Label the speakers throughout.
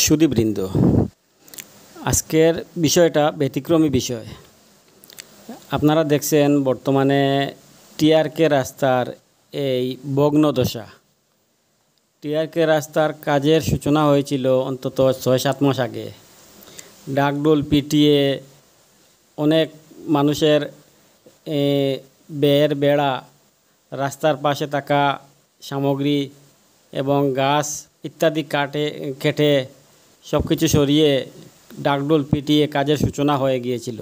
Speaker 1: সুধীবৃন্দ, আজকের বিষয়টা ব্যতিক্রমী বিষয়। আপনারা দেখছেন বর্তমানে টিআরকে রাস্তার এই ভগ্নদশা। টিআরকে রাস্তার কাজের সূচনা হয়েছিল অন্তত ৬-৭ মাস আগে। ডাকডোল পিটিয়ে অনেক মানুষের ব্যয়ের বেড়া, রাস্তার পাশে থাকা সামগ্রী এবং গাছ ইত্যাদি কেটে সব কিছু সরিয়ে ডাকডোল পিটিয়ে কাজের সূচনা হয়ে গিয়েছিল।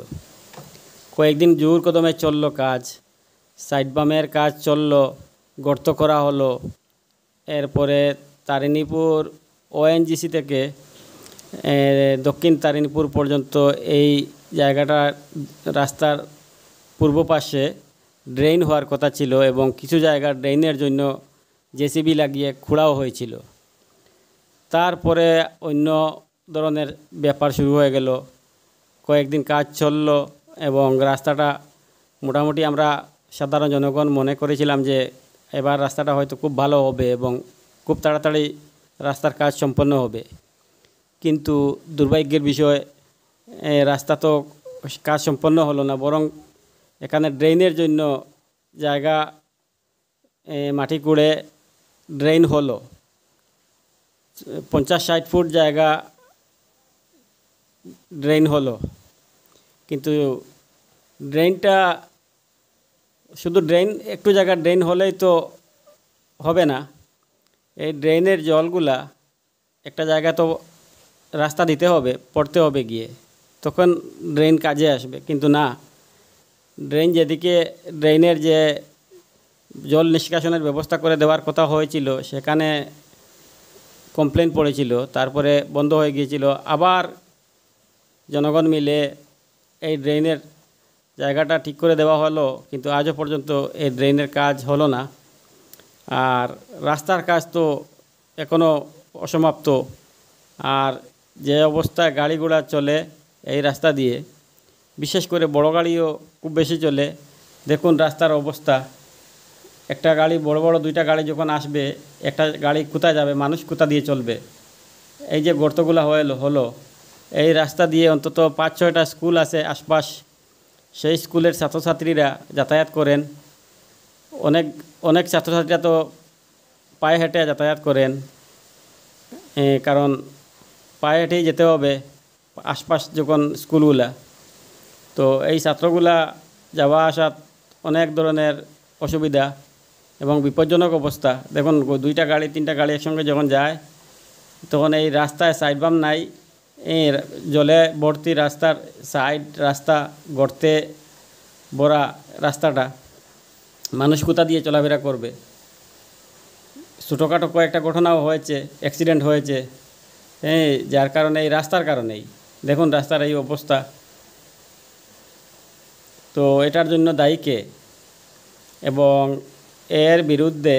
Speaker 1: কয়েকদিন জোর কদমে চলল কাজ, সাইড বামের কাজ চলল, গর্ত করা হলো। এরপরে তারিণীপুর ওএনজিসি থেকে দক্ষিণ তারিণীপুর পর্যন্ত এই জায়গাটা রাস্তার পূর্ব পাশে ড্রেন হওয়ার কথা ছিল এবং কিছু জায়গা ড্রেনের জন্য জেসিবি লাগিয়ে খোঁড়াও হয়েছিল। তারপরে অন্য ধরনের ব্যাপার শুরু হয়ে গেল। কয়েকদিন কাজ চলল এবং রাস্তাটা মোটামুটি আমরা সাধারণ জনগণ মনে করেছিলাম যে এবার রাস্তাটা হয়তো খুব ভালো হবে এবং খুব তাড়াতাড়ি রাস্তার কাজ সম্পন্ন হবে। কিন্তু দুর্ভাগ্যের বিষয়, রাস্তা তো কাজ সম্পন্ন হলো না, বরং এখানে ড্রেনের জন্য জায়গা মাটি কুড়ে ড্রেন হলো। 50-60 ফুট জায়গা ড্রেন হলো, কিন্তু ড্রেনটা শুধু একটু জায়গা ড্রেন হলেই তো হবে না। এই ড্রেনের জলগুলা একটা জায়গা তো রাস্তা দিতে হবে, পড়তে হবে গিয়ে, তখন ড্রেন কাজে আসবে। কিন্তু না, যেদিকে ড্রেনের যে জল নিষ্কাশনের ব্যবস্থা করে দেওয়ার কথা হয়েছিল সেখানে কমপ্লেন পড়েছিল, তারপরে বন্ধ হয়ে গিয়েছিল। আবার জনগণ মিলে এই ড্রেনের জায়গাটা ঠিক করে দেওয়া হলো, কিন্তু আজও পর্যন্ত এই ড্রেনের কাজ হলো না। আর রাস্তার কাজ তো এখনও অসমাপ্ত। আর যে অবস্থায় গাড়ি ঘোড়া চলে এই রাস্তা দিয়ে, বিশেষ করে বড় গাড়িও খুব বেশি চলে। দেখুন রাস্তার অবস্থা। একটা গাড়ি, বড় বড় 2টা গাড়ি যখন আসবে, একটা গাড়ি কোথায় যাবে, মানুষ কোথা দিয়ে চলবে? এই যে গর্তগুলো হলো এই রাস্তা দিয়ে অন্তত 5-6টা স্কুল আছে আশপাশ, সেই স্কুলের ছাত্রছাত্রীরা যাতায়াত করেন। অনেক ছাত্রছাত্রীরা তো পায়ে হেঁটে যাতায়াত করেন, কারণ পায়ে হেঁটেই যেতে হবে আশপাশ যখন স্কুলগুলা। তো এই ছাত্রগুলা যাওয়া আসা অনেক ধরনের অসুবিধা এবং বিপজ্জনক অবস্থা। দেখুন 2টা গাড়ি 3টা গাড়ি একসঙ্গে যখন যায়, তখন এই রাস্তায় সাইড বাম নাই, জলে ভর্তি রাস্তার সাইড রাস্তা, গর্তে ভরা রাস্তাটা, মানুষ কোথা দিয়ে চলাফেরা করবে? ছোটোখাটো কয়েকটা ঘটনাও হয়েছে, অ্যাক্সিডেন্ট হয়েছে, যার কারণে এই রাস্তার কারণেই। দেখুন রাস্তার এই অবস্থা। তো এটার জন্য দায়ী কে? এবং এর বিরুদ্ধে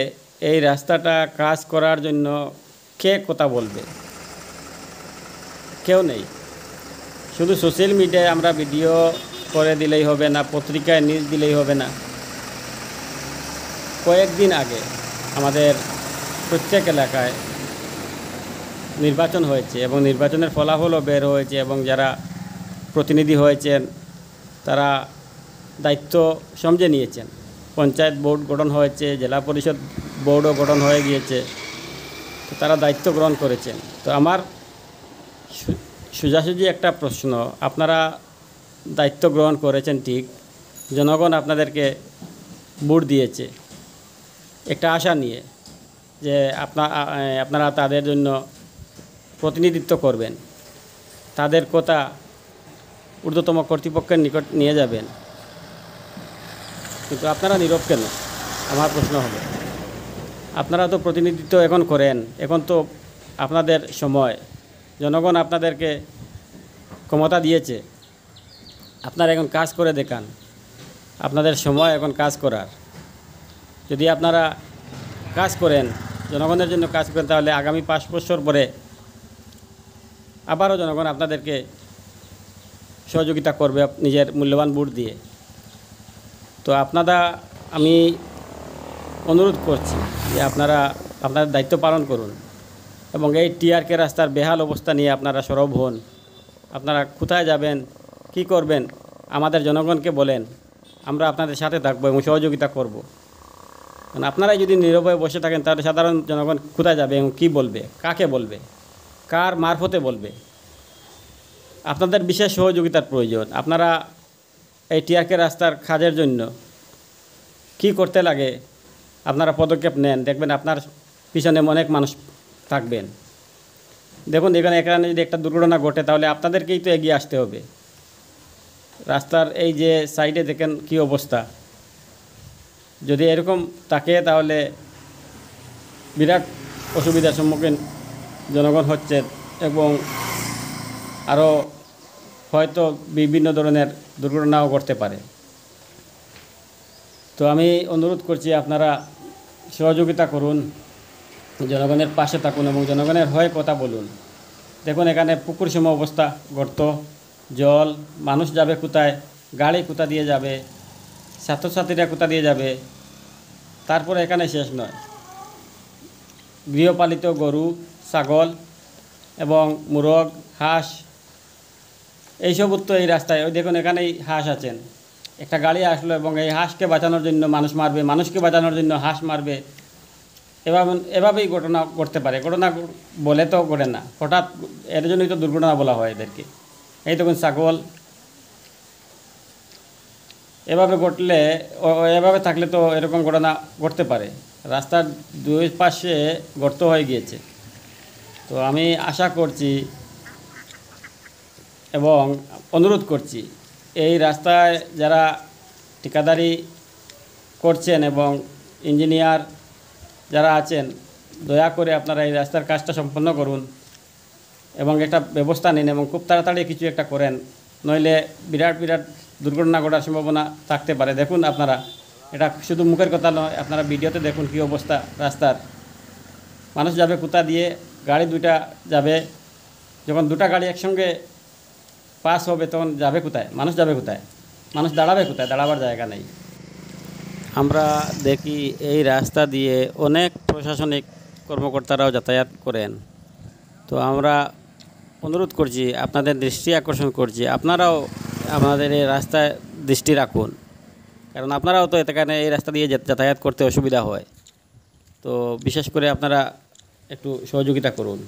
Speaker 1: এই রাস্তাটা কাজ করার জন্য কে কথা বলবে? কেউ নেই। শুধু সোশ্যাল মিডিয়ায় আমরা ভিডিও করে দিলেই হবে না, পত্রিকায় নিউজ দিলেই হবে না। কয়েকদিন আগে আমাদের প্রত্যেক এলাকায় নির্বাচন হয়েছে এবং নির্বাচনের ফলাফলও বের হয়েছে এবং যারা প্রতিনিধি হয়েছেন তারা দায়িত্ব সমঝে নিয়েছেন। পঞ্চায়েত বোর্ড গঠন হয়েছে, জেলা পরিষদ বোর্ডও গঠন হয়ে গিয়েছে, তো তারা দায়িত্ব গ্রহণ করেছেন। তো আমার সোজাসুজি একটা প্রশ্ন, আপনারা দায়িত্ব গ্রহণ করেছেন ঠিক, জনগণ আপনাদেরকে ভোট দিয়েছে একটা আশা নিয়ে যে আপনারা তাদের জন্য প্রতিনিধিত্ব করবেন, তাদের কথা ঊর্ধ্বতম কর্তৃপক্ষের নিকট নিয়ে যাবেন, কিন্তু আপনারা নীরব কেন? আমার প্রশ্ন হলো, আপনারা তো প্রতিনিধিত্ব এখন করেন, এখন তো আপনাদের সময়, জনগণ আপনাদেরকে ক্ষমতা দিয়েছে, আপনারা এখন কাজ করে দেখান। আপনাদের সময় এখন কাজ করার। যদি আপনারা কাজ করেন, জনগণের জন্য কাজ করেন, তাহলে আগামী 5 বছর পরে আবারও জনগণ আপনাদেরকে সহযোগিতা করবে নিজের মূল্যবান ভোট দিয়ে। তো আমি অনুরোধ করছি যে আপনারা আপনাদের দায়িত্ব পালন করুন। এবং এই টিআরকে রাস্তার বেহাল অবস্থা নিয়ে আপনারা সরব হন। আপনারা কোথায় যাবেন, কি করবেন, আমাদের জনগণকে বলেন। আমরা আপনাদের সাথে থাকবো এবং সহযোগিতা করব। কারণ আপনারাই যদি নীরবে বসে থাকেন তাহলে সাধারণ জনগণ কোথায় যাবে এবং কী বলবে, কাকে বলবে, কার মারফতে বলবে? আপনাদের বিশেষ সহযোগিতার প্রয়োজন। আপনারা এই টিআরকে রাস্তার কাজের জন্য কি করতে লাগে আপনারা পদক্ষেপ নেন, দেখবেন আপনার পিছনে অনেক মানুষ থাকবেন। দেখুন এখানে যদি একটা দুর্ঘটনা ঘটে তাহলে আপনাদেরকেই তো এগিয়ে আসতে হবে। রাস্তার এই যে সাইডে দেখেন কি অবস্থা, যদি এরকম থাকে তাহলে বিরাট অসুবিধার সম্মুখীন জনগণ হচ্ছে এবং আরও হয়তো বিভিন্ন ধরনের দুর্ঘটনাও ঘটতে পারে। তো আমি অনুরোধ করছি আপনারা সহযোগিতা করুন, জনগণের পাশে থাকুন এবং জনগণের হয়ে কথা বলুন। দেখুন এখানে পুকুর সম অবস্থা, গর্ত, জল, মানুষ যাবে কোথায়, গাড়ি কোথা দিয়ে যাবে, ছাত্রছাত্রীরা কোথা দিয়ে যাবে। তারপরে এখানে শেষ নয়, গৃহপালিত গরু, ছাগল এবং মুরগ, হাঁস এইসব তো এই রাস্তায়। ওই দেখুন এখানেই হাঁস আছেন, একটা গাড়ি আসলো এবং এই হাঁসকে বাঁচানোর জন্য মানুষ মারবে, মানুষকে বাঁচানোর জন্য হাঁস মারবে। এভাবেই ঘটনা ঘটতে পারে। ঘটনা বলে তো ঘটে না, হঠাৎ এর জন্যই তো দুর্ঘটনা বলা হয় এদেরকে। এই দেখুন ছাগল, এভাবে ঘটলে, এভাবে থাকলে তো এরকম ঘটনা ঘটতে পারে। রাস্তার দুই পাশে গর্ত হয়ে গিয়েছে। তো আমি আশা করছি এবং অনুরোধ করছি এই রাস্তায় যারা ঠিকাদারি করছেন এবং ইঞ্জিনিয়ার যারা আছেন, দয়া করে আপনারা এই রাস্তার কাজটা সম্পন্ন করুন এবং একটা ব্যবস্থা নিন এবং খুব তাড়াতাড়ি কিছু একটা করেন, নইলে বিরাট বিরাট দুর্ঘটনা ঘটার সম্ভাবনা থাকতে পারে। দেখুন আপনারা, এটা শুধু মুখের কথা নয়, আপনারা ভিডিওতে দেখুন কী অবস্থা রাস্তার। মানুষ যাবে কোথা দিয়ে, গাড়ি দুইটা যাবে, যখন দুটা গাড়ি একসঙ্গে পাস হবে তখন যাবে কোথায়, মানুষ যাবে কোথায়, মানুষ দাঁড়াবে কোথায়, দাঁড়াবার জায়গা নেই। আমরা দেখি এই রাস্তা দিয়ে অনেক প্রশাসনিক কর্মকর্তারাও যাতায়াত করেন। তো আমরা অনুরোধ করছি, আপনাদের দৃষ্টি আকর্ষণ করছি, আপনারাও আপনাদের এই রাস্তায় দৃষ্টি রাখুন, কারণ আপনারাও তো এখানে এই রাস্তা দিয়ে যাতায়াত করতে অসুবিধা হয়। তো বিশেষ করে আপনারা একটু সহযোগিতা করুন।